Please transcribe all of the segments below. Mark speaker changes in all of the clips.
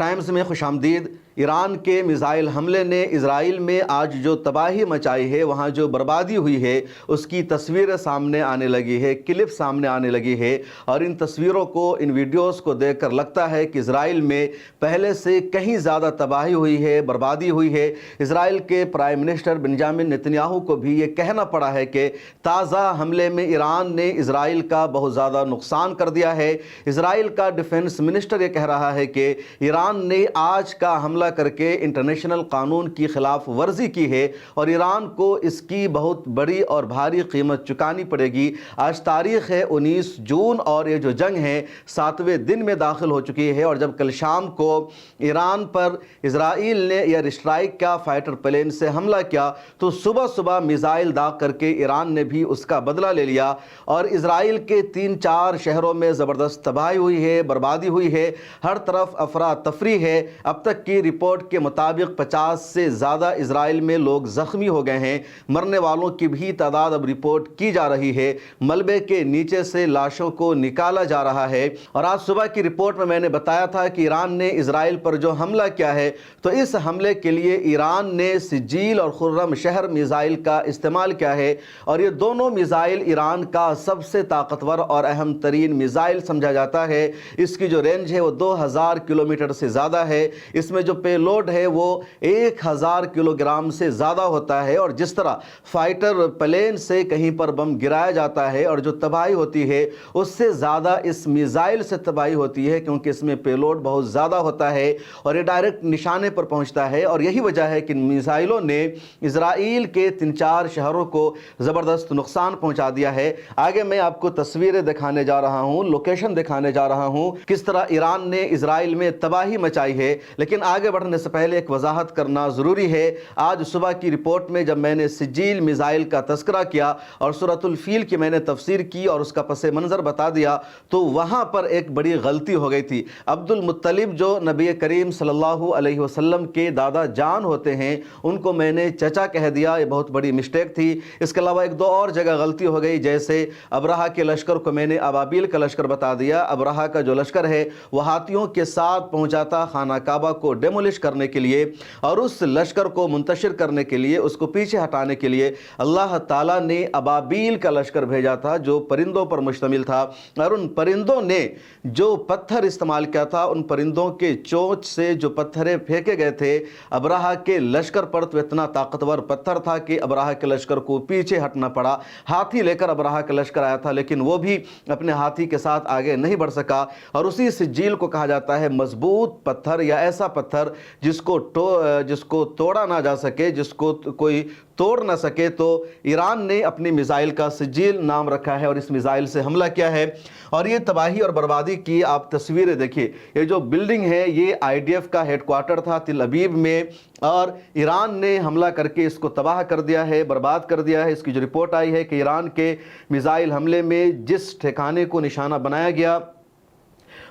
Speaker 1: Times میں خوش آمدید۔ ایران کے میزائل حملے نے اسرائیل میں آج جو تباہی مچائی ہے، وہاں جو بربادی ہوئی ہے، اس کی تصویریں سامنے آنے لگی ہے، کلپ سامنے آنے لگی ہے، اور ان تصویروں کو، ان ویڈیوز کو دیکھ کر لگتا ہے کہ اسرائیل میں پہلے سے کہیں زیادہ تباہی ہوئی ہے، بربادی ہوئی ہے۔ اسرائیل کے پرائم منسٹر بنجامن نتنیاہو کو بھی یہ کہنا پڑا ہے کہ تازہ حملے میں ایران نے اسرائیل کا بہت زیادہ نقصان کر دیا ہے۔ اسرائیل کا ڈیفنس منسٹر یہ کہہ رہا ہے کہ ایران نے آج کا حملہ کر کے انٹرنیشنل قانون کی خلاف ورزی کی ہے اور ایران کو اس کی بہت بڑی اور بھاری قیمت چکانی پڑے گی۔ آج تاریخ ہے 19 جون اور یہ جو جنگ ہے 7ویں دن میں داخل ہو چکی ہے، اور جب کل شام کو ایران پر اسرائیل نے ایئر اسٹرائک کا فائٹر پلین سے حملہ کیا تو صبح صبح میزائل داغ کر کے ایران نے بھی اس کا بدلہ لے لیا، اور اسرائیل کے 3-4 شہروں میں زبردست تباہی ہوئی ہے، بربادی ہوئی ہے، ہر طرف افراتفری ہے۔ اب تک کی رپورٹ کے مطابق 50 سے زیادہ اسرائیل میں لوگ زخمی ہو گئے ہیں۔ مرنے والوں کی بھی تعداد اب رپورٹ کی جا رہی ہے۔ ملبے کے نیچے سے لاشوں کو نکالا جا رہا ہے، اور آج صبح کی رپورٹ میں نے بتایا تھا کہ ایران نے اسرائیل پر جو حملہ کیا ہے، تو اس حملے کے لیے ایران نے سجیل اور خرم شہر میزائل کا استعمال کیا ہے، اور یہ دونوں میزائل ایران کا سب سے طاقتور اور اہم ترین میزائل سمجھا جاتا ہے۔ اس کی جو رینج ہے وہ 2000 کلومیٹر سے زیادہ ہے۔ اس میں جو پے لوڈ ہے وہ 1000 کلو گرام سے زیادہ ہوتا ہے، اور جس طرح فائٹر پلین سے کہیں پر بم گرایا جاتا ہے اور جو تباہی ہوتی ہے اس سے زیادہ اس میزائل سے تباہی ہوتی ہے، کیونکہ اس میں پے لوڈ بہت زیادہ ہوتا ہے اور یہ ڈائریکٹ نشانے پر پہنچتا ہے، اور یہی وجہ ہے کہ ان میزائلوں نے اسرائیل کے 3-4 شہروں کو زبردست نقصان پہنچا دیا ہے۔ آگے میں آپ کو تصویریں دکھانے جا رہا ہوں، لوکیشن دکھانے جا رہا ہوں، کس طرح ایران نے اسرائیل میں تباہی مچائی ہے۔ لیکن آگے بڑھنے سے پہلے ایک وضاحت کرنا ضروری ہے۔ آج صبح کی رپورٹ میں جب میں نے سجیل میزائل کا تذکرہ کیا اور سورۃ الفیل کی میں نے تفسیر کی اور اس کا پس منظر بتا دیا، تو وہاں پر ایک بڑی غلطی ہو گئی تھی۔ عبد المطلب جو نبی کریم صلی اللہ علیہ وسلم کے دادا جان ہوتے ہیں، ان کو میں نے چچا کہہ دیا، یہ بہت بڑی مسٹیک تھی۔ اس کے علاوہ ایک دو اور جگہ غلطی ہو گئی، جیسے ابرہہ کے لشکر کو میں نے ابابیل کا لشکر بتا دیا۔ ابرہہ کا جو لشکر ہے وہ ہاتھیوں کے ساتھ پہنچا تھا خانہ کعبہ کو ڈیمولش کرنے کے لیے، اور اس لشکر کو منتشر کرنے کے لیے، اس کو پیچھے ہٹانے کے لیے اللہ تعالیٰ نے ابابیل کا لشکر بھیجا تھا جو پرندوں پر مشتمل تھا، اور ان پرندوں نے جو پتھر استعمال کیا تھا، ان پرندوں کے چونچ سے جو پتھریں پھینکے گئے تھے ابرہہ کے لشکر پر، تو اتنا طاقتور پتھر تھا کہ ابرہہ کے لشکر کو پیچھے ہٹنا پڑا۔ ہاتھی لے کر ابرہہ کا لشکر آیا تھا، لیکن وہ بھی اپنے ہاتھی کے ساتھ آگے نہیں بڑھ سکا، اور اسی سجیل کو کہا جاتا ہے مضبوط پتھر، یا ایسا پتھر جس کو توڑا نہ جا سکے، جس کو کوئی توڑ نہ سکے۔ تو ایران نے اپنی میزائل کا سجیل نام رکھا ہے اور اس میزائل سے حملہ کیا ہے، اور یہ تباہی اور بربادی کی آپ تصویریں دیکھیے۔ یہ جو بلڈنگ ہے یہ IDF کا ہیڈ کوارٹر تھا تل ابیب میں، اور ایران نے حملہ کر کے اس کو تباہ کر دیا ہے، برباد کر دیا ہے۔ اس کی جو رپورٹ آئی ہے کہ ایران کے میزائل حملے میں جس ٹھکانے کو نشانہ بنایا گیا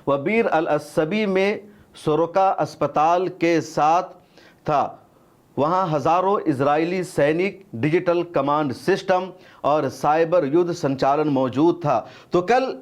Speaker 1: وہ بیر العصبی میں سورکا اسپتال کے ساتھ تھا، وہاں ہزاروں اسرائیلی سینک، ڈیجیٹل کمانڈ سسٹم اور سائبر یدھ سنچالن موجود تھا۔ تو کل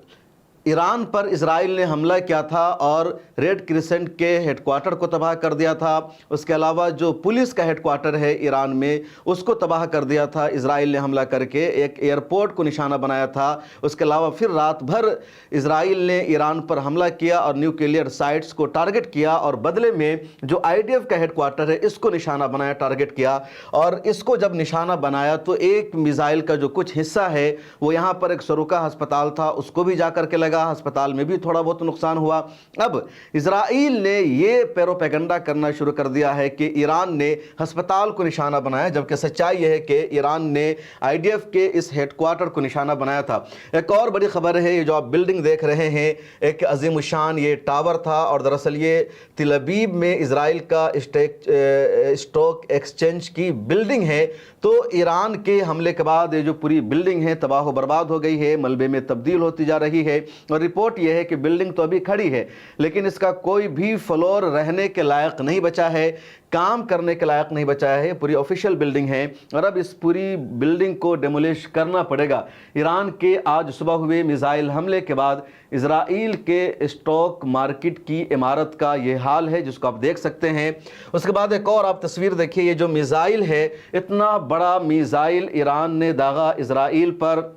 Speaker 1: ایران پر اسرائیل نے حملہ کیا تھا اور ریڈ کریسنٹ کے ہیڈ کوارٹر کو تباہ کر دیا تھا۔ اس کے علاوہ جو پولیس کا ہیڈ کوارٹر ہے ایران میں اس کو تباہ کر دیا تھا اسرائیل نے حملہ کر کے، ایک ایئرپورٹ کو نشانہ بنایا تھا۔ اس کے علاوہ پھر رات بھر اسرائیل نے ایران پر حملہ کیا اور نیوکلیئر سائٹس کو ٹارگٹ کیا، اور بدلے میں جو IDF کا ہیڈ کوارٹر ہے اس کو نشانہ بنایا، ٹارگٹ کیا، اور اس کو جب نشانہ بنایا تو ایک میزائل کا جو کچھ حصہ ہے وہ یہاں پر ایک سروکا ہسپتال تھا، اس کو بھی جا کر کے لگا، ہسپتال میں بھی تھوڑا بہت نقصان ہوا۔ اب اسرائیل نے یہ پیروپیگنڈا کرنا شروع کر دیا ہے کہ ایران نے ہسپتال کو نشانہ بنایا، جبکہ سچائی یہ ہے کہ ایران نے IDF کے اس ہیڈ کوارٹر کو نشانہ بنایا تھا۔ ایک اور بڑی خبر ہے، یہ جو آپ بلڈنگ دیکھ رہے ہیں ایک عظیم الشان یہ ٹاور تھا، اور دراصل یہ تل ابیب میں اسرائیل کا اسٹاک ایکسچینج کی بلڈنگ ہے۔ تو ایران کے حملے کے بعد یہ جو پوری بلڈنگ ہے تباہ و برباد ہو گئی ہے، ملبے میں تبدیل ہوتی جا رہی ہے۔ और रिपोर्ट यह है कि बिल्डिंग तो अभी खड़ी है लेकिन इसका कोई भी फ्लोर रहने के लायक नहीं बचा है, काम करने के लायक नहीं बचा है। पूरी ऑफिशियल बिल्डिंग है और अब इस पूरी बिल्डिंग को डेमोलिश करना पड़ेगा। ईरान के आज सुबह हुए मिसाइल हमले के बाद इजराइल के स्टॉक मार्केट की इमारत का ये हाल है जिसको आप देख सकते हैं। उसके बाद एक और आप तस्वीर देखिए, ये जो मिसाइल है, इतना बड़ा मिसाइल ईरान ने दागा इजराइल पर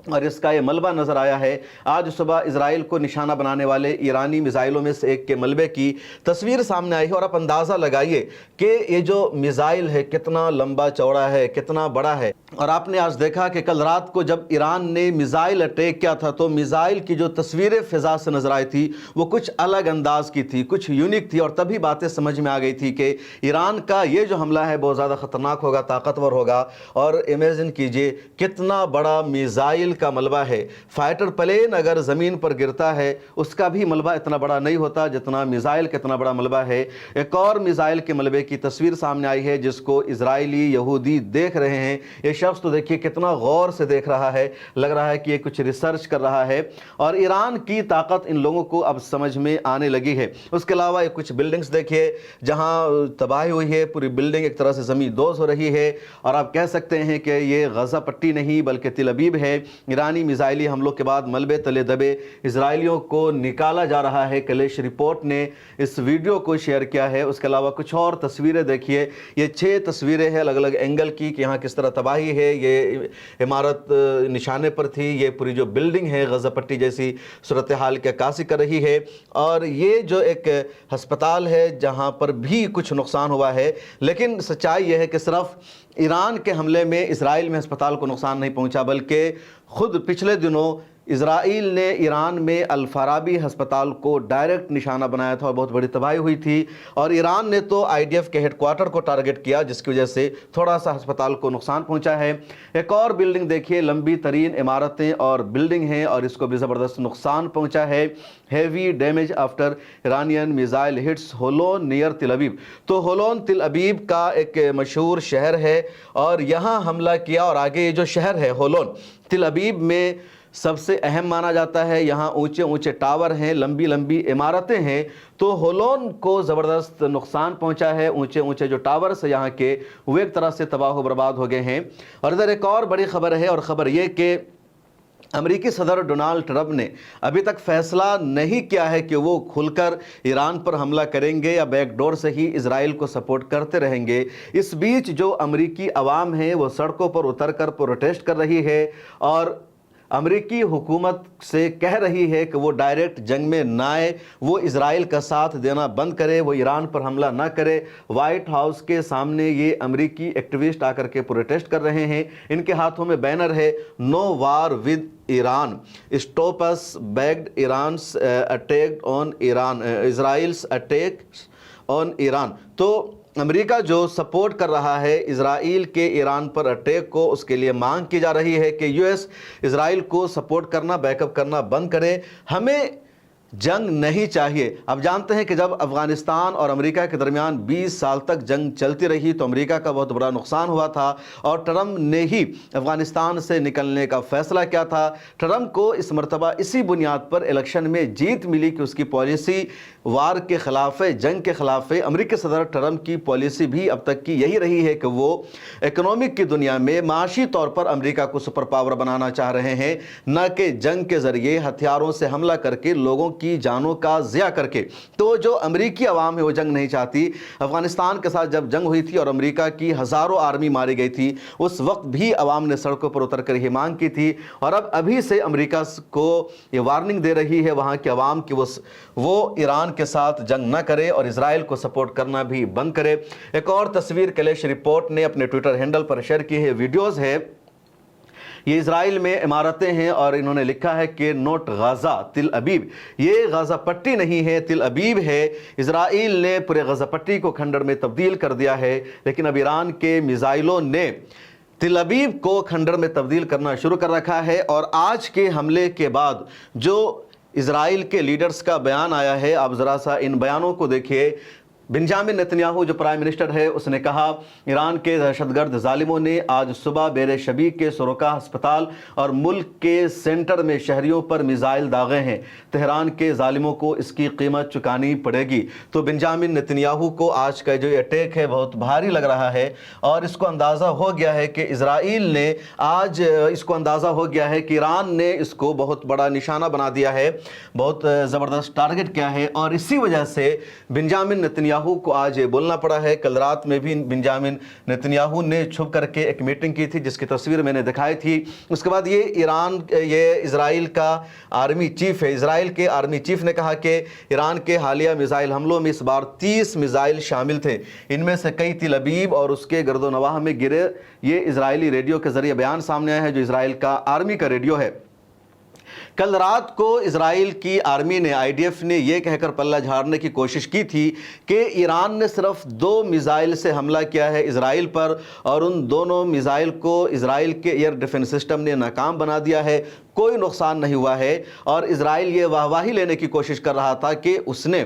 Speaker 1: और इसका ये मलबा नज़र आया है। आज सुबह इजराइल को निशाना बनाने वाले ईरानी मिसाइलों में से एक के मलबे की तस्वीर सामने आई है और आप अंदाज़ा लगाइए कि ये जो मिसाइल है कितना लंबा चौड़ा है, कितना बड़ा है। और आपने आज देखा कि कल रात को जब ईरान ने मिसाइल अटैक किया था तो मिसाइल की जो तस्वीरें फ़िज़ा से नज़र आई थी वो कुछ अलग अंदाज की थी, कुछ यूनिक थी और तभी बातें समझ में आ गई थी कि ईरान का ये जो हमला है बहुत ज़्यादा ख़तरनाक होगा, ताकतवर होगा। और इमेजिन कीजिए कितना बड़ा मिसाइल का मलबा है। फाइटर प्लेन अगर ज़मीन पर गिरता है उसका भी मलबा इतना बड़ा नहीं होता जितना मिसाइल का इतना बड़ा मलबा है। एक और मिसाइल के मलबे की तस्वीर सामने आई है जिसको इजरायली यहूदी देख रहे हैं। ये शख्स तो देखिए कितना गौर से देख रहा है, लग रहा है कि ये कुछ रिसर्च कर रहा है और ईरान की ताकत इन लोगों को अब समझ में आने लगी है। उसके अलावा ये कुछ बिल्डिंग्स देखिए जहां तबाही हुई है, पूरी बिल्डिंग एक तरह से ज़मीन दोज़ हो रही है और आप कह सकते हैं कि ये गज़ा पट्टी नहीं बल्कि तिल अबीब है। ईरानी मिसाइली हमलों के बाद मलबे तले दबे इजराइलियों को निकाला जा रहा है। कलेश रिपोर्ट ने इस वीडियो को शेयर किया है। उसके अलावा कुछ और तस्वीरें देखिए, ये 6 तस्वीरें हैं अलग अलग एंगल की कि यहाँ किस तरह तबाही है। ये इमारत निशाने पर थी, ये पूरी जो बिल्डिंग है गज़ा पट्टी जैसी सूरत हाल की अक्कासी कर रही है और ये जो एक हस्पताल है जहाँ पर भी कुछ नुकसान हुआ है। लेकिन सच्चाई यह है कि सिर्फ ईरान के हमले में इजराइल में अस्पताल को नुकसान नहीं पहुंचा बल्कि खुद पिछले दिनों इजराइल ने ईरान में अल फराबी अस्पताल को डायरेक्ट निशाना बनाया था और बहुत बड़ी तबाही हुई थी। और ईरान ने तो आईडीएफ के हेडक्वार्टर को टारगेट किया जिसकी वजह से थोड़ा सा अस्पताल को नुकसान पहुंचा है। एक और बिल्डिंग देखिए, लंबी तरीन इमारतें और बिल्डिंग हैं और इसको भी ज़बरदस्त नुकसान पहुंचा है। Heavy damage after Iranian missile hits होलोन near तिल अबीब। तो होलोन तिल अबीब का एक मशहूर शहर है और यहाँ हमला किया और आगे ये जो शहर है होलोन तिल अबीब में सबसे अहम माना जाता है। यहाँ ऊंचे ऊंचे टावर हैं, लंबी लंबी इमारतें हैं, तो होलोन को ज़बरदस्त नुकसान पहुंचा है। ऊंचे ऊंचे जो टावर्स यहाँ के वो एक तरह से तबाह बर्बाद हो गए हैं। और इधर एक और बड़ी खबर है और ख़बर ये कि अमेरिकी सदर डोनाल्ड ट्रंप ने अभी तक फैसला नहीं किया है कि वो खुलकर ईरान पर हमला करेंगे या बैकडोर से ही इजराइल को सपोर्ट करते रहेंगे। इस बीच जो अमेरिकी अवाम है वो सड़कों पर उतरकर प्रोटेस्ट कर रही है और अमेरिकी हुकूमत से कह रही है कि वो डायरेक्ट जंग में ना आए, वो इजराइल का साथ देना बंद करे, वो ईरान पर हमला ना करे। वाइट हाउस के सामने ये अमेरिकी एक्टिविस्ट आकर के प्रोटेस्ट कर रहे हैं। इनके हाथों में बैनर है no war with Iran, stop US backed Iran's attack on Iran, Israel's attack on Iran. तो अमेरिका जो सपोर्ट कर रहा है इजराइल के ईरान पर अटैक को, उसके लिए मांग की जा रही है कि यूएस इजराइल को सपोर्ट करना, बैकअप करना बंद करे। हमें जंग नहीं चाहिए। अब जानते हैं कि जब अफ़गानिस्तान और अमेरिका के दरमियान 20 साल तक जंग चलती रही तो अमेरिका का बहुत बड़ा नुकसान हुआ था और ट्रंप ने ही अफ़गानिस्तान से निकलने का फ़ैसला किया था। ट्रंप को इस मरतबा इसी बुनियाद पर इलेक्शन में जीत मिली कि उसकी पॉलिसी वार के ख़िलाफ़ है, जंग के ख़िलाफ़ है। अमेरिकी सदर ट्रंप की पॉलिसी भी अब तक की यही रही है कि वो इकोनॉमिक की दुनिया में माशी तौर पर अमेरिका को सुपर पावर बनाना चाह रहे हैं, न कि जंग के ज़रिए हथियारों से हमला करके लोगों की जानों का ज़िया करके। तो जो अमेरिकी अवाम है वो जंग नहीं चाहती। अफगानिस्तान के साथ जब जंग हुई थी और अमेरिका की हज़ारों आर्मी मारी गई थी उस वक्त भी अवाम ने सड़कों पर उतर कर ही मांग की थी और अब अभी से अमेरिका को ये वार्निंग दे रही है वहाँ के अवाम की वो ईरान के साथ जंग न करे और इजराइल को सपोर्ट करना भी बंद करे। एक और तस्वीर कलेश रिपोर्ट ने अपने ट्विटर हैंडल पर शेयर की है, वीडियोज़ है। ये इजराइल में इमारतें हैं और इन्होंने लिखा है कि नोट गाज़ा तिल अबीब। ये गाज़ा पट्टी नहीं है, तिल अबीब है। इजराइल ने पूरे गाज़ा पट्टी को खंडर में तब्दील कर दिया है, लेकिन अब ईरान के मिसाइलों ने तिल अबीब को खंडर में तब्दील करना शुरू कर रखा है। और आज के हमले के बाद जो इजराइल के लीडर्स का बयान आया है, आप ज़रा सा इन बयानों को देखिए। बेंजामिन नेतन्याहू जो प्राइम मिनिस्टर है उसने कहा ईरान के दहशतगर्द जालिमों ने आज सुबह बेर शबी के सुरका अस्पताल और मुल्क के सेंटर में शहरियों पर मिसाइल दागे हैं, तेहरान के जालिमों को इसकी कीमत चुकानी पड़ेगी। तो बेंजामिन नेतन्याहू को आज का जो अटैक है बहुत भारी लग रहा है और इसको अंदाज़ा हो गया है कि इजराइल ने आज इसको अंदाज़ा हो गया है कि ईरान ने इसको बहुत बड़ा निशाना बना दिया है, बहुत ज़बरदस्त टारगेट किया है और इसी वजह से बेंजामिन नेतन्याहू को आज बोलना पड़ा है। कल रात में भी बेंजामिन नेतन्याहू ने छुप करके एक मीटिंग की थी जिसकी तस्वीर मैंने दिखाई थी। उसके बाद ये इजराइल का आर्मी चीफ है, इजराइल के आर्मी चीफ ने कहा कि ईरान के हालिया मिसाइल हमलों में इस बार 30 मिसाइल शामिल थे, इनमें से कई तिल अबीब और उसके गर्दोनवाह में गिरे। ये इजरायली रेडियो के जरिए बयान सामने आया है जो इजराइल का आर्मी का रेडियो है। कल रात को इजराइल की आर्मी ने, आईडीएफ ने यह कहकर पल्ला झाड़ने की कोशिश की थी कि ईरान ने सिर्फ 2 मिसाइल से हमला किया है इजराइल पर और उन दोनों मिसाइल को इजराइल के एयर डिफेंस सिस्टम ने नाकाम बना दिया है, कोई नुकसान नहीं हुआ है। और इजराइल ये वाहवाही लेने की कोशिश कर रहा था कि उसने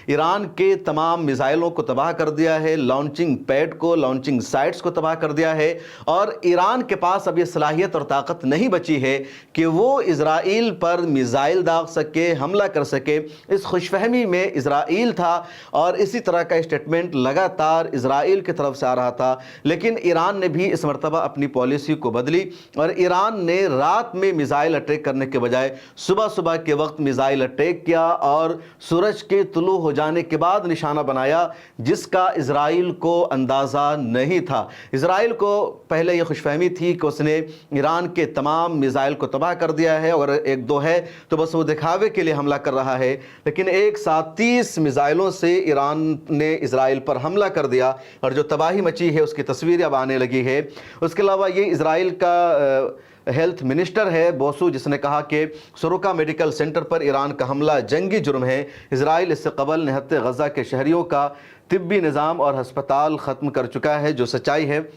Speaker 1: ईरान के तमाम मिसाइलों को तबाह कर दिया है, लॉन्चिंग पैड को, लॉन्चिंग साइट्स को तबाह कर दिया है और ईरान के पास अब ये सलाहियत और ताकत नहीं बची है कि वो इजराइल पर मिसाइल दाग सके, हमला कर सके। इस खुशफहमी में इजराइल था और इसी तरह का स्टेटमेंट लगातार इजराइल की तरफ से आ रहा था, लेकिन ईरान ने भी इस मरतबा अपनी पॉलिसी को बदली और ईरान ने रात में मिसाइल अटैक करने के बजाय सुबह सुबह के वक्त मिसाइल अटैक किया और सूरज के तुलू हो जाने के बाद निशाना बनाया, जिसका इजराइल को अंदाज़ा नहीं था। इजराइल को पहले यह खुशफहमी थी कि उसने ईरान के तमाम मिसाइल को तबाह कर दिया है और एक दो है तो बस वो दिखावे के लिए हमला कर रहा है, लेकिन एक साथ 30 मिसाइलों से ईरान ने इजराइल पर हमला कर दिया और जो तबाही मची है उसकी तस्वीरें अब आने लगी है। उसके अलावा ये इजराइल का हेल्थ मिनिस्टर है बोसू, जिसने कहा कि सुरुका मेडिकल सेंटर पर ईरान का हमला जंगी जुर्म है। इजराइल इससे कबल निहत्ते गज़ा के शहरियों का तिब्बी निज़ाम और हस्पताल ख़त्म कर चुका है, जो सच्चाई है।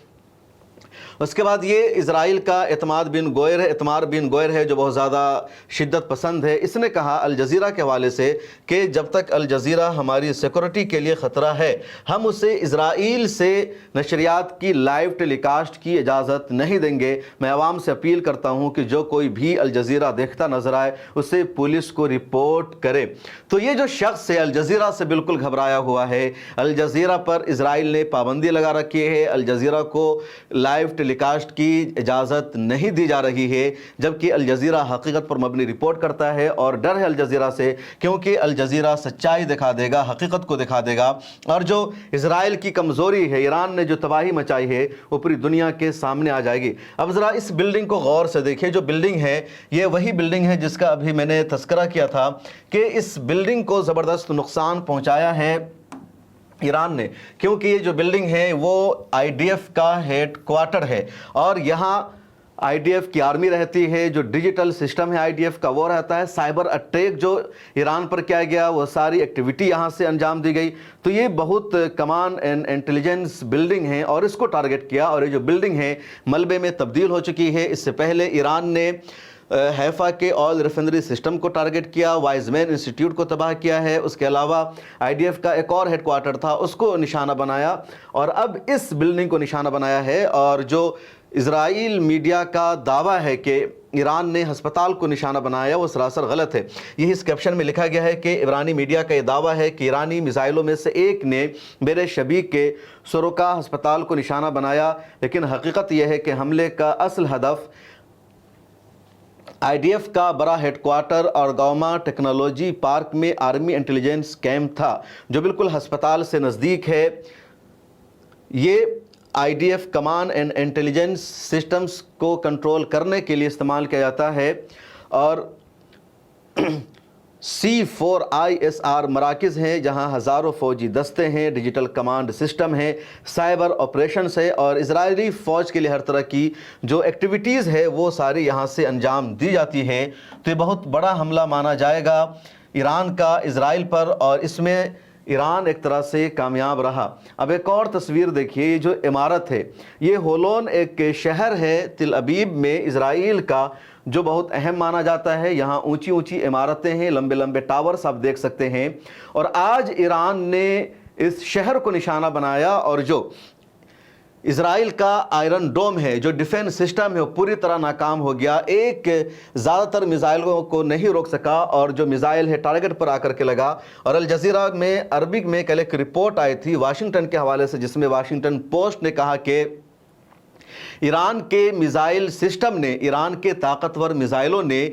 Speaker 1: उसके बाद ये इजराइल का इतमार बिन गोयर है जो बहुत ज़्यादा शिद्दत पसंद है। इसने कहा अल जज़ीरा के हवाले से कि जब तक अल जज़ीरा हमारी सिक्योरिटी के लिए ख़तरा है हम उसे इजराइल से नशरियात की लाइव टेलीकास्ट की इजाज़त नहीं देंगे। मैं आवाम से अपील करता हूँ कि जो कोई भी अल जज़ीरा देखता नज़र आए उसे पुलिस को रिपोर्ट करे। तो ये जो शख्स है अल जज़ीरा से बिल्कुल घबराया हुआ है। अल जज़ीरा पर इजराइल ने पाबंदी लगा रखी है, अल जज़ीरा को लाइव टेलीकास्ट की इजाज़त नहीं दी जा रही है, जबकि अल जज़ीरा हकीकत पर मबनी रिपोर्ट करता है और डर है अल जज़ीरा से, क्योंकि अल जज़ीरा सच्चाई दिखा देगा, हकीकत को दिखा देगा। और जो इजराइल की कमज़ोरी है, ईरान ने जो तबाही मचाई है, वो पूरी दुनिया के सामने आ जाएगी। अब ज़रा इस बिल्डिंग को गौर से देखिए। जो बिल्डिंग है ये वही बिल्डिंग है जिसका अभी मैंने तस्करा किया था कि इस बिल्डिंग को ज़बरदस्त नुकसान पहुँचाया है ईरान ने, क्योंकि ये जो बिल्डिंग है वो आईडीएफ का हेड क्वार्टर है और यहाँ आईडीएफ की आर्मी रहती है। जो डिजिटल सिस्टम है आईडीएफ का वो रहता है। साइबर अटैक जो ईरान पर किया गया वो सारी एक्टिविटी यहाँ से अंजाम दी गई। तो ये बहुत कमांड एंड इंटेलिजेंस बिल्डिंग है और इसको टारगेट किया और ये जो बिल्डिंग है मलबे में तब्दील हो चुकी है। इससे पहले ईरान ने हैफा के ऑयल रिफाइनरी सिस्टम को टारगेट किया, वाइजमैन इंस्टीट्यूट को तबाह किया है। उसके अलावा आईडीएफ का एक और हेडक्वार्टर था उसको निशाना बनाया और अब इस बिल्डिंग को निशाना बनाया है। और जो इजराइल मीडिया का दावा है कि ईरान ने अस्पताल को निशाना बनाया वो सरासर गलत है। यही इस कैप्शन में लिखा गया है कि ईरानी मीडिया का ये दावा है कि ईरानी मिसाइलों में से एक ने बेर शबी के सुरुका अस्पताल को निशाना बनाया, लेकिन हकीकत यह है कि हमले का असल हदफ आईडीएफ का बड़ा हेडक्वार्टर और गौमा टेक्नोलॉजी पार्क में आर्मी इंटेलिजेंस कैंप था जो बिल्कुल अस्पताल से नज़दीक है। ये IDF command and intelligence systems को कंट्रोल करने के लिए इस्तेमाल किया जाता है और C4ISR मराकज़ हैं जहां हज़ारों फ़ौजी दस्ते हैं, डिजिटल कमांड सिस्टम है, साइबर ऑपरेशंस है और इजरायली फ़ौज के लिए हर तरह की जो एक्टिविटीज़ है वो सारी यहां से अंजाम दी जाती है। तो ये बहुत बड़ा हमला माना जाएगा ईरान का इजराइल पर और इसमें ईरान एक तरह से कामयाब रहा। अब एक और तस्वीर देखिए। ये जो इमारत है ये होलोन एक शहर है तिल अबीब में इजराइल का जो बहुत अहम माना जाता है। यहाँ ऊंची ऊंची इमारतें हैं, लंबे लंबे टावर्स आप देख सकते हैं। और आज ईरान ने इस शहर को निशाना बनाया और जो इसराइल का आयरन डोम है, जो डिफेंस सिस्टम है, वो पूरी तरह नाकाम हो गया। एक ज़्यादातर मिसाइलों को नहीं रोक सका और जो मिसाइल है टारगेट पर आकर के लगा। और अल जज़ीरा में अरबिक में कल एक रिपोर्ट आई थी वाशिंगटन के हवाले से, जिसमें वाशिंगटन पोस्ट ने कहा कि ईरान के मिसाइल सिस्टम ने, ईरान के ताकतवर मिसाइलों ने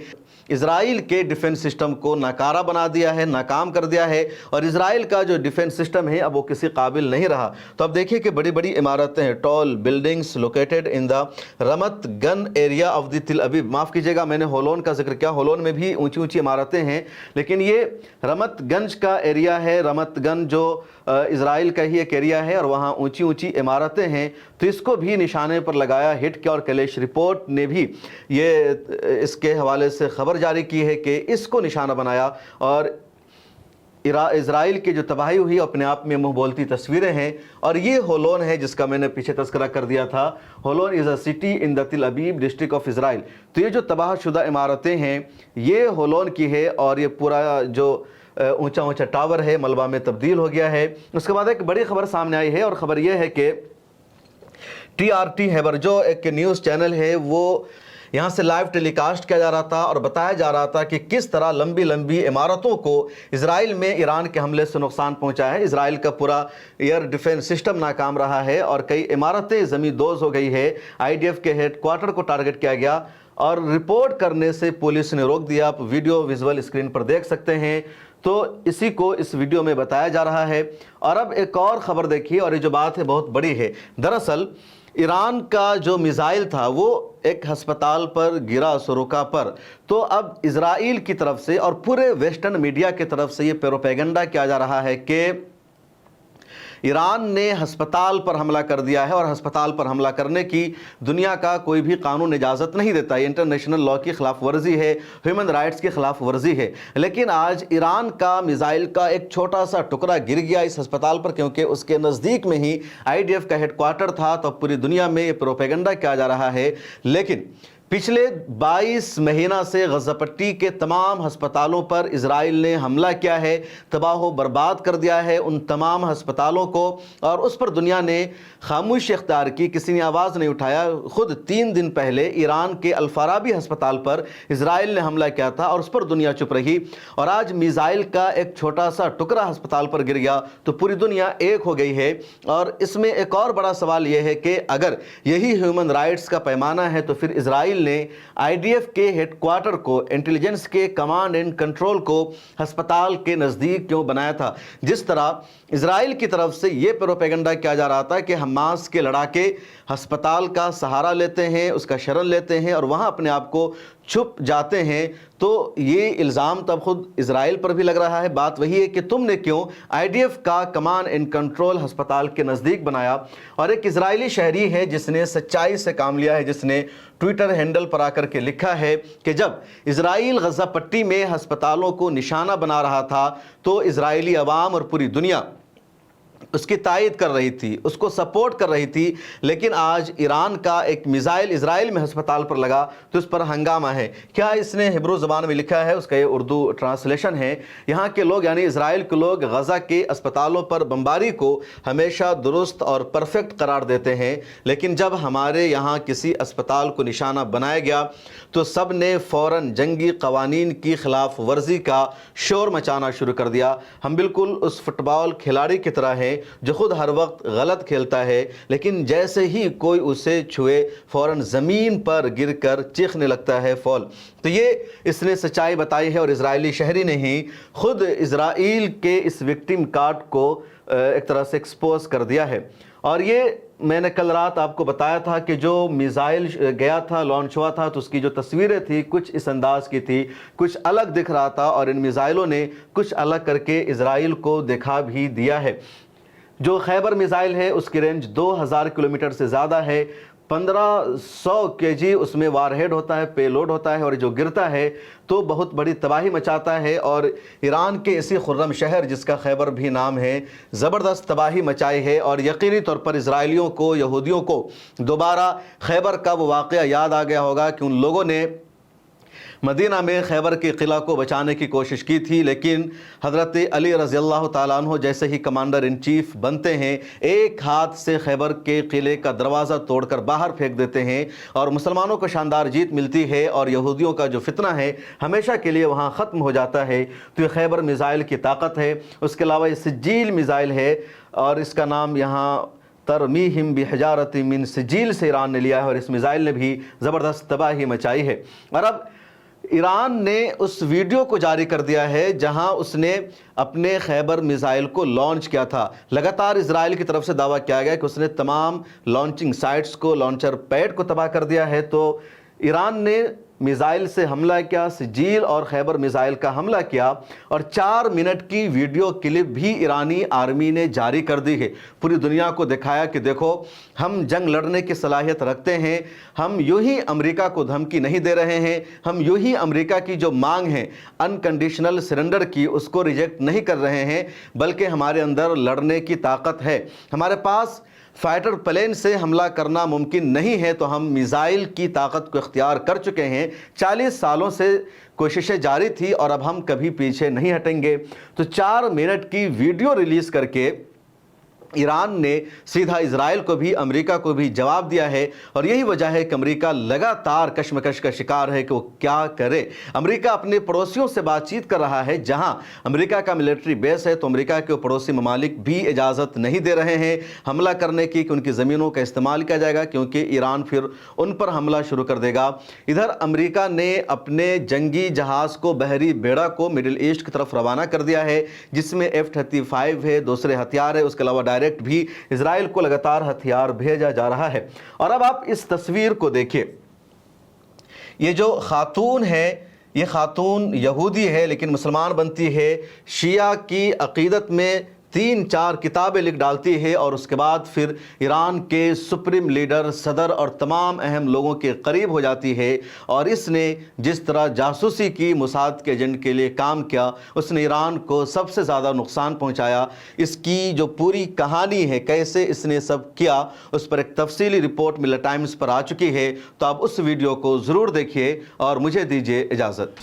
Speaker 1: इजराइल के डिफेंस सिस्टम को नाकारा बना दिया है, नाकाम कर दिया है और इजराइल का जो डिफेंस सिस्टम है अब वो किसी काबिल नहीं रहा। तो अब देखिए कि बड़ी बड़ी इमारतें हैं, tall buildings located in the रमत गन एरिया ऑफ द तिल अबीब। माफ़ कीजिएगा, मैंने होलोन का जिक्र किया, होलोन में भी ऊंची ऊंची इमारतें हैं, लेकिन ये रमतगंज का एरिया है। रमतगंज जो इजराइल का ही एक एरिया है और वहाँ ऊंची ऊंची इमारतें हैं, तो इसको भी निशाने पर लगाया, हिट किया। और कैलेश रिपोर्ट ने भी ये इसके हवाले से खबर जारी की है कि इसको निशाना बनाया। और इजराइल की जो तबाही हुई अपने आप में मुंह बोलती तस्वीरें हैं। और ये होलोन है जिसका मैंने पीछे तस्करा कर दिया था। होलोन is a city in the तिल अबीब डिस्ट्रिक्ट ऑफ इजराइल। तो ये जो तबाहशुदा इमारतें हैं ये होलोन की है और ये पूरा जो ऊंचा ऊंचा टावर है मलबा में तब्दील हो गया है। उसके बाद एक बड़ी खबर सामने आई है और ख़बर यह है कि TRT खैबर जो एक न्यूज़ चैनल है वो यहाँ से लाइव टेलीकास्ट किया जा रहा था और बताया जा रहा था कि किस तरह लंबी लंबी इमारतों को इजराइल में ईरान के हमले से नुकसान पहुँचा है। इजराइल का पूरा एयर डिफेंस सिस्टम नाकाम रहा है और कई इमारतें ज़मींदोज़ हो गई है। IDF के हेडक्वार्टर को टारगेट किया गया और रिपोर्ट करने से पुलिस ने रोक दिया। आप वीडियो विजुअल स्क्रीन पर देख सकते हैं। तो इसी को इस वीडियो में बताया जा रहा है। और अब एक और ख़बर देखिए, और ये जो बात है बहुत बड़ी है। दरअसल ईरान का जो मिसाइल था वो एक हस्पताल पर गिरा, सुरुका पर। तो अब इजराइल की तरफ से और पूरे वेस्टर्न मीडिया की तरफ से ये प्रोपेगेंडा किया जा रहा है कि ईरान ने हस्पताल पर हमला कर दिया है और हस्पताल पर हमला करने की दुनिया का कोई भी कानून इजाज़त नहीं देता। ये इंटरनेशनल लॉ की खिलाफ वर्जी है, ह्यूमन राइट्स की खिलाफ वर्जी है। लेकिन आज ईरान का मिसाइल का एक छोटा सा टुकड़ा गिर गया इस हस्पताल पर, क्योंकि उसके नज़दीक में ही IDF का हेडक्वार्टर था। तो पूरी दुनिया में ये प्रोपेगेंडा किया जा रहा है। लेकिन पिछले 22 महीना से गज़ा पट्टी के तमाम हस्पतालों पर इजराइल ने हमला किया है, तबाह बर्बाद कर दिया है उन तमाम हस्पतालों को। और उस पर दुनिया ने खामोशी इख्तियार की, किसी ने आवाज़ नहीं उठाया। ख़ुद 3 दिन पहले ईरान के अल-फराबी हस्पताल पर इजराइल ने हमला किया था और उस पर दुनिया चुप रही। और आज मिसाइल का एक छोटा सा टुकड़ा हस्पताल पर गिर गया तो पूरी दुनिया एक हो गई है। और इसमें एक और बड़ा सवाल यह है कि अगर यही ह्यूमन राइट्स का पैमाना है तो फिर इजराइल ने IDF के हेडक्वार्टर को, इंटेलिजेंस के कमांड एंड कंट्रोल को हस्पताल के नज़दीक क्यों बनाया था। जिस तरह इजराइल की तरफ से ये प्रोपेगेंडा किया जा रहा था कि हमास के लड़ाके हस्पताल का सहारा लेते हैं, उसका शरण लेते हैं और वहाँ अपने आप को छुप जाते हैं। तो ये इल्ज़ाम तब खुद इजराइल पर भी लग रहा है। बात वही है कि तुमने क्यों IDF का कमांड एंड कंट्रोल हस्पताल के नज़दीक बनाया। और एक इजरायली शहरी है जिसने सच्चाई से काम लिया है, जिसने ट्विटर हैंडल पर आकर के लिखा है कि जब इजराइल गज़ा पट्टी में हस्पतालों को निशाना बना रहा था तो इजरायली अवाम और पूरी दुनिया उसकी तायद कर रही थी, उसको सपोर्ट कर रही थी। लेकिन आज ईरान का एक मिसाइल इजराइल में हस्पताल पर लगा तो उस पर हंगामा है। क्या इसने हिब्रू ज़बान में लिखा है, उसका ये उर्दू ट्रांसलेशन है। यहाँ के लोग यानी इजराइल के लोग गज़ा के अस्पतालों पर बमबारी को हमेशा दुरुस्त और परफेक्ट करार देते हैं, लेकिन जब हमारे यहाँ किसी अस्पताल को निशाना बनाया गया तो सब ने फ़ौरन जंगी कवानीन की खिलाफ वर्जी का शोर मचाना शुरू कर दिया। हम बिल्कुल उस फुटबॉल खिलाड़ी की तरह हैं जो खुद हर वक्त गलत खेलता है, लेकिन जैसे ही कोई उसे छुए फौरन ज़मीन पर गिरकर चीखने लगता है फौल। तो ये इसने सच्चाई बताई है और इजरायली शहरी ने ही खुद इजराइल के इस विक्टिम कार्ड को एक तरह से एक्सपोज कर दिया है। और ये मैंने कल रात आपको बताया था कि जो मिसाइल गया था, लॉन्च हुआ था, तो उसकी जो तस्वीरें थी कुछ इस अंदाज़ की थी, कुछ अलग दिख रहा था और इन मिसाइलों ने कुछ अलग करके इजराइल को दिखा भी दिया है। जो खैबर मिसाइल है उसकी रेंज 2000 किलोमीटर से ज़्यादा है। 1500 kg उसमें वारहेड होता है, पेलोड होता है और जो गिरता है तो बहुत बड़ी तबाही मचाता है। और ईरान के इसी खुर्रम शहर जिसका खैबर भी नाम है, ज़बरदस्त तबाही मचाई है। और यकीनी तौर पर इजराइलियों को, यहूदियों को दोबारा खैबर का वो वाक़या याद आ गया होगा कि उन लोगों ने मदीना में खैबर के किला को बचाने की कोशिश की थी, लेकिन हज़रत अली रज़ी अल्लाह ताला अन्हु जैसे ही कमांडर इन चीफ बनते हैं, एक हाथ से खैबर के किले का दरवाज़ा तोड़कर बाहर फेंक देते हैं और मुसलमानों को शानदार जीत मिलती है और यहूदियों का जो फितना है हमेशा के लिए वहाँ ख़त्म हो जाता है। तो ये खैबर मिज़ाइल की ताकत है। उसके अलावा ये सिज्जील मिज़ाइल है और इसका नाम यहाँ तरमीहिम बिहिजारत मिन सिजील से ईरान ने लिया है और इस मिज़ाइल ने भी ज़बरदस्त तबाही मचाई है। और अब ईरान ने उस वीडियो को जारी कर दिया है जहां उसने अपने खैबर मिज़ाइल को लॉन्च किया था। लगातार इजराइल की तरफ से दावा किया गया कि उसने तमाम लॉन्चिंग साइट्स को, लॉन्चर पैड को तबाह कर दिया है। तो ईरान ने मिज़ाइल से हमला किया, सिजील और खैबर मिज़ाइल का हमला किया और 4 मिनट की वीडियो क्लिप भी ईरानी आर्मी ने जारी कर दी है। पूरी दुनिया को दिखाया कि देखो, हम जंग लड़ने की सलाहियत रखते हैं, हम यूं ही अमेरिका को धमकी नहीं दे रहे हैं, हम यूं ही अमेरिका की जो मांग है अनकंडीशनल सरेंडर की, उसको रिजेक्ट नहीं कर रहे हैं, बल्कि हमारे अंदर लड़ने की ताकत है। हमारे पास फाइटर प्लेन से हमला करना मुमकिन नहीं है, तो हम मिज़ाइल की ताकत को इख्तियार कर चुके हैं। 40 सालों से कोशिशें जारी थी और अब हम कभी पीछे नहीं हटेंगे। तो 4 मिनट की वीडियो रिलीज़ करके ईरान ने सीधा इजराइल को भी, अमेरिका को भी जवाब दिया है और यही वजह है कि अमेरिका लगातार कशमकश का शिकार है कि वो क्या करे। अमेरिका अपने पड़ोसियों से बातचीत कर रहा है, जहां अमेरिका का मिलिट्री बेस है तो अमेरिका के पड़ोसी ममालिक भी इजाज़त नहीं दे रहे हैं हमला करने की, कि उनकी ज़मीनों का इस्तेमाल किया जाएगा, क्योंकि ईरान फिर उन पर हमला शुरू कर देगा। इधर अमेरिका ने अपने जंगी जहाज़ को, बहरी बेड़ा को मिडिल ईस्ट की तरफ रवाना कर दिया है, जिसमें F-35 है, दूसरे हथियार है। उसके अलावा डायरेक्ट भी इजराइल को लगातार हथियार भेजा जा रहा है। और अब आप इस तस्वीर को देखिए, ये जो खातून है, ये खातून यहूदी है लेकिन मुसलमान बनती है, शिया की अकीदत में 3-4 किताबें लिख डालती है और उसके बाद फिर ईरान के सुप्रीम लीडर, सदर और तमाम अहम लोगों के करीब हो जाती है। और इसने जिस तरह जासूसी की, मोसाद के एजेंट के लिए काम किया, उसने ईरान को सबसे ज़्यादा नुकसान पहुंचाया। इसकी जो पूरी कहानी है, कैसे इसने सब किया, उस पर एक तफसीली रिपोर्ट मिरर टाइम्स पर आ चुकी है। तो आप उस वीडियो को ज़रूर देखिए और मुझे दीजिए इजाज़त।